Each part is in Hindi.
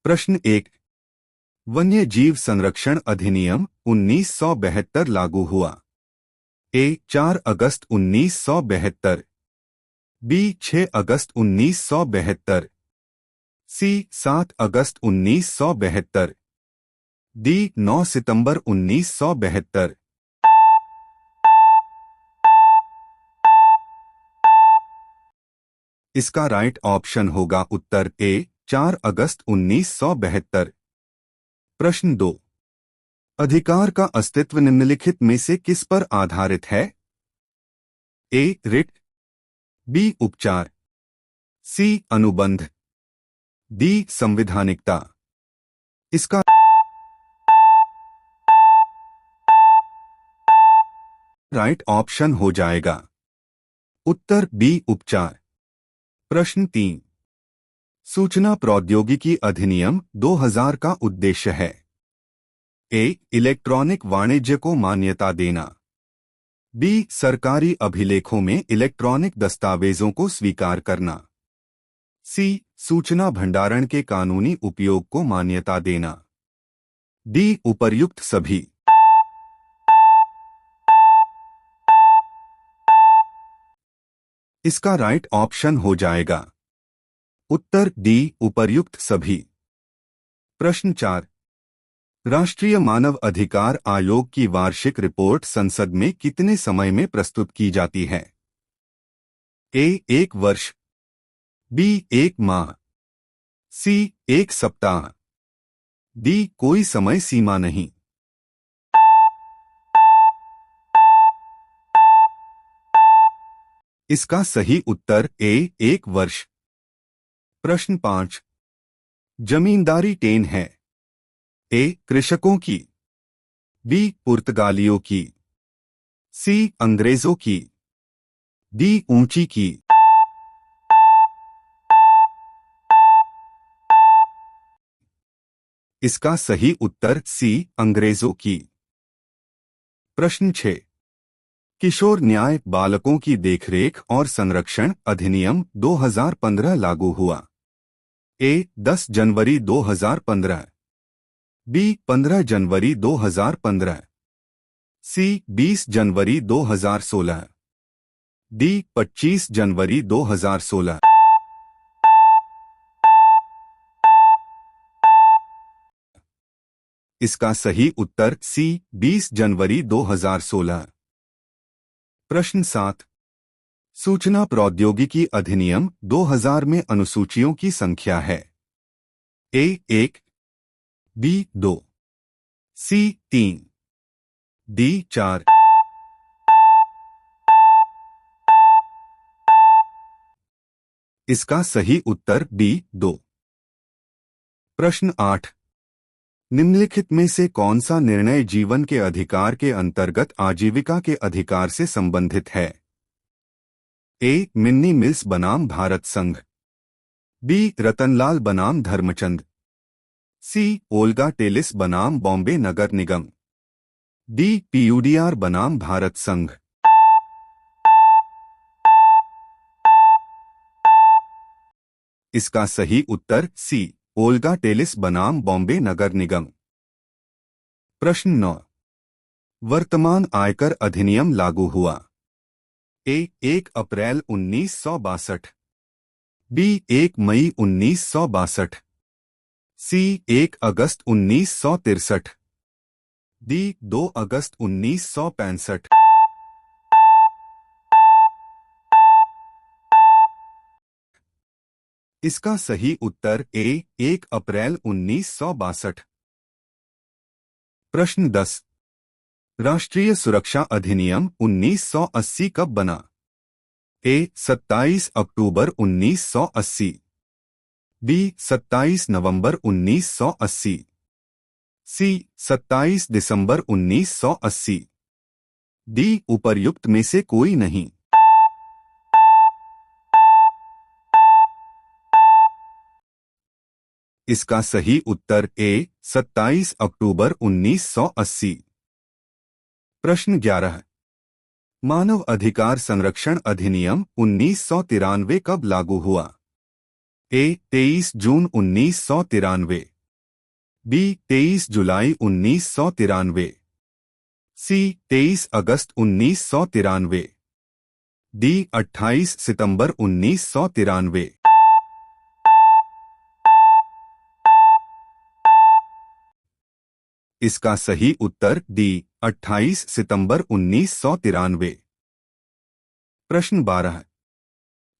प्रश्न 1। वन्य जीव संरक्षण अधिनियम 1972 लागू हुआ। ए 4 अगस्त 1972, बी 6 अगस्त 1972, सी 7 अगस्त 1972, डी 9 सितंबर 1972। इसका राइट ऑप्शन होगा उत्तर ए 4 अगस्त 1972। प्रश्न 2। अधिकार का अस्तित्व निम्नलिखित में से किस पर आधारित है? ए रिट, बी उपचार, सी अनुबंध, डी संवैधानिकता। इसका राइट ऑप्शन हो जाएगा उत्तर बी उपचार। प्रश्न 3। सूचना प्रौद्योगिकी अधिनियम 2000 का उद्देश्य है। ए इलेक्ट्रॉनिक वाणिज्य को मान्यता देना, बी सरकारी अभिलेखों में इलेक्ट्रॉनिक दस्तावेजों को स्वीकार करना, सी सूचना भंडारण के कानूनी उपयोग को मान्यता देना, डी उपर्युक्त सभी। इसका राइट ऑप्शन हो जाएगा उत्तर डी उपर्युक्त सभी। प्रश्न 4। राष्ट्रीय मानव अधिकार आयोग की वार्षिक रिपोर्ट संसद में कितने समय में प्रस्तुत की जाती है? ए 1 वर्ष, बी 1 माह, सी 1 सप्ताह, डी कोई समय सीमा नहीं। इसका सही उत्तर ए 1 वर्ष। प्रश्न 5। जमींदारी टेन है। ए कृषकों की, बी पुर्तगालियों की, सी अंग्रेजों की, डी ऊंची की। इसका सही उत्तर सी अंग्रेजों की। प्रश्न 6। किशोर न्याय बालकों की देखरेख और संरक्षण अधिनियम 2015 लागू हुआ। ए 10 जनवरी 2015, बी 15 जनवरी 2015, सी 20 जनवरी 2016, डी 25 जनवरी 2016। इसका सही उत्तर सी 20 जनवरी 2016। प्रश्न 7। सूचना प्रौद्योगिकी अधिनियम 2000 में अनुसूचियों की संख्या है। ए 1, बी 2, सी 3, डी 4। इसका सही उत्तर बी 2। प्रश्न 8। निम्नलिखित में से कौन सा निर्णय जीवन के अधिकार के अंतर्गत आजीविका के अधिकार से संबंधित है? ए मिन्नी मिल्स बनाम भारत संघ, बी रतनलाल बनाम धर्मचंद, सी ओल्गा टेलिस बनाम बॉम्बे नगर निगम, डी पीयूडीआर बनाम भारत संघ। इसका सही उत्तर सी ओल्गा टेलिस बनाम बॉम्बे नगर निगम। प्रश्न 9। वर्तमान आयकर अधिनियम लागू हुआ। ए 1 अप्रैल 1962, बी 1 मई 1962, सी 1 अगस्त 1963, डी 2 अगस्त 1965। इसका सही उत्तर ए 1 अप्रैल 1962। प्रश्न 10। राष्ट्रीय सुरक्षा अधिनियम 1980 कब बना? ए 27 अक्टूबर 1980, बी 27 नवंबर 1980, सी 27 दिसंबर 1980, डी उपर्युक्त में से कोई नहीं। इसका सही उत्तर ए 27 अक्टूबर 1980। प्रश्न 11। मानव अधिकार संरक्षण अधिनियम 1993 कब लागू हुआ? ए 23 जून 1993, बी 23 जुलाई 1993, सी 23 अगस्त 1993, डी 28 सितंबर 1993। इसका सही उत्तर डी 28 सितंबर 1993। प्रश्न 12।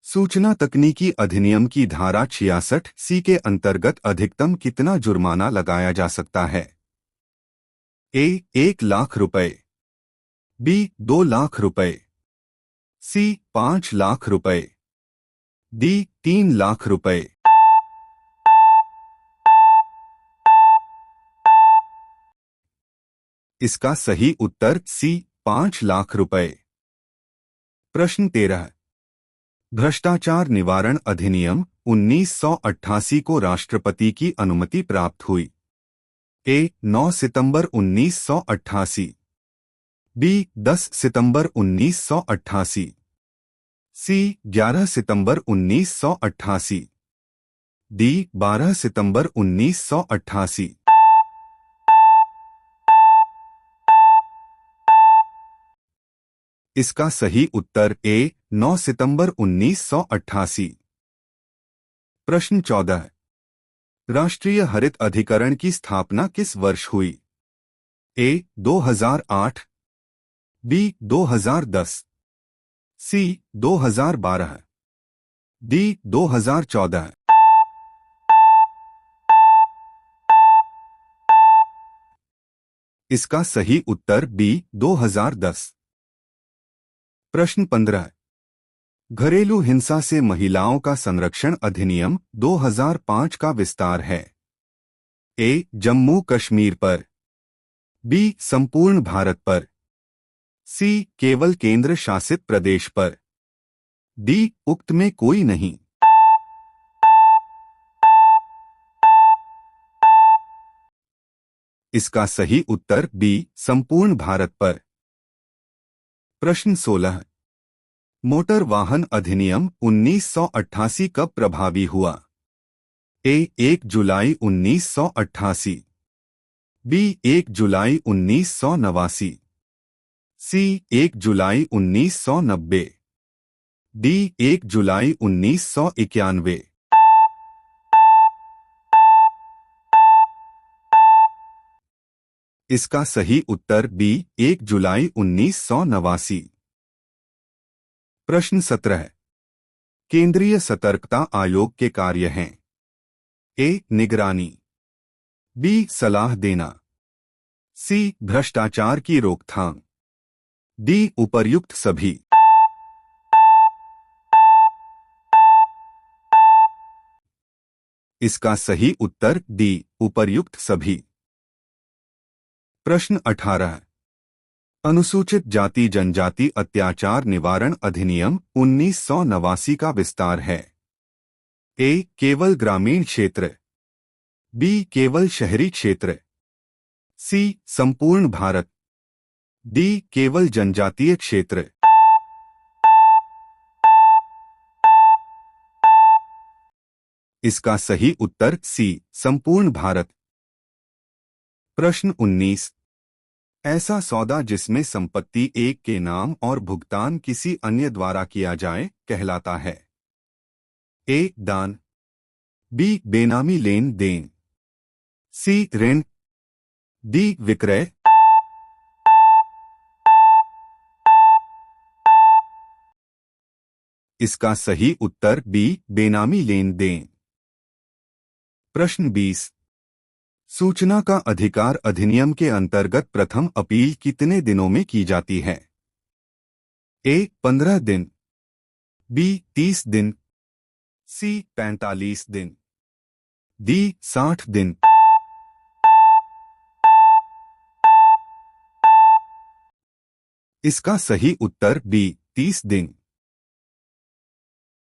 सूचना तकनीकी अधिनियम की धारा 66 सी के अंतर्गत अधिकतम कितना जुर्माना लगाया जा सकता है? ए 1 लाख रुपए, बी 2 लाख रुपए, सी 5 लाख रुपए, डी 3 लाख रुपए। इसका सही उत्तर सी 5 लाख रुपए। प्रश्न 13। भ्रष्टाचार निवारण अधिनियम 1988 को राष्ट्रपति की अनुमति प्राप्त हुई। ए 9 सितंबर 1988, बी 10 सितंबर 1988, सी 11 सितंबर 1988, डी 12 सितंबर 1988। इसका सही उत्तर ए 9 सितंबर 1988। प्रश्न 14। राष्ट्रीय हरित अधिकरण की स्थापना किस वर्ष हुई? ए 2008, बी 2010, सी 2012, डी 2014। इसका सही उत्तर बी 2010। प्रश्न 15। घरेलू हिंसा से महिलाओं का संरक्षण अधिनियम 2005 का विस्तार है। ए जम्मू कश्मीर पर, बी संपूर्ण भारत पर, सी केवल केंद्र शासित प्रदेश पर, डी उक्त में कोई नहीं। इसका सही उत्तर बी संपूर्ण भारत पर। प्रश्न 16। मोटर वाहन अधिनियम 1988 कब प्रभावी हुआ? ए 1 जुलाई 1988, बी 1 जुलाई 1989, सी 1 जुलाई 1990, डी 1 जुलाई 1991। इसका सही उत्तर बी 1 जुलाई 1989। प्रश्न 17। केंद्रीय सतर्कता आयोग के कार्य हैं। ए निगरानी, बी सलाह देना, सी भ्रष्टाचार की रोकथाम, डी उपर्युक्त सभी। इसका सही उत्तर डी उपर्युक्त सभी। प्रश्न 18। अनुसूचित जाति जनजाति अत्याचार निवारण अधिनियम 1989 का विस्तार है। ए केवल ग्रामीण क्षेत्र, बी केवल शहरी क्षेत्र, सी संपूर्ण भारत, डी केवल जनजातीय क्षेत्र। इसका सही उत्तर सी संपूर्ण भारत। प्रश्न 19। ऐसा सौदा जिसमें संपत्ति एक के नाम और भुगतान किसी अन्य द्वारा किया जाए कहलाता है। ए दान, बी बेनामी लेन देन, सी ऋण, डी विक्रय। इसका सही उत्तर बी बेनामी लेन देन। प्रश्न 20। सूचना का अधिकार अधिनियम के अंतर्गत प्रथम अपील कितने दिनों में की जाती है? ए 15 दिन, बी 30 दिन, सी 45 दिन, डी 60 दिन। इसका सही उत्तर बी 30 दिन।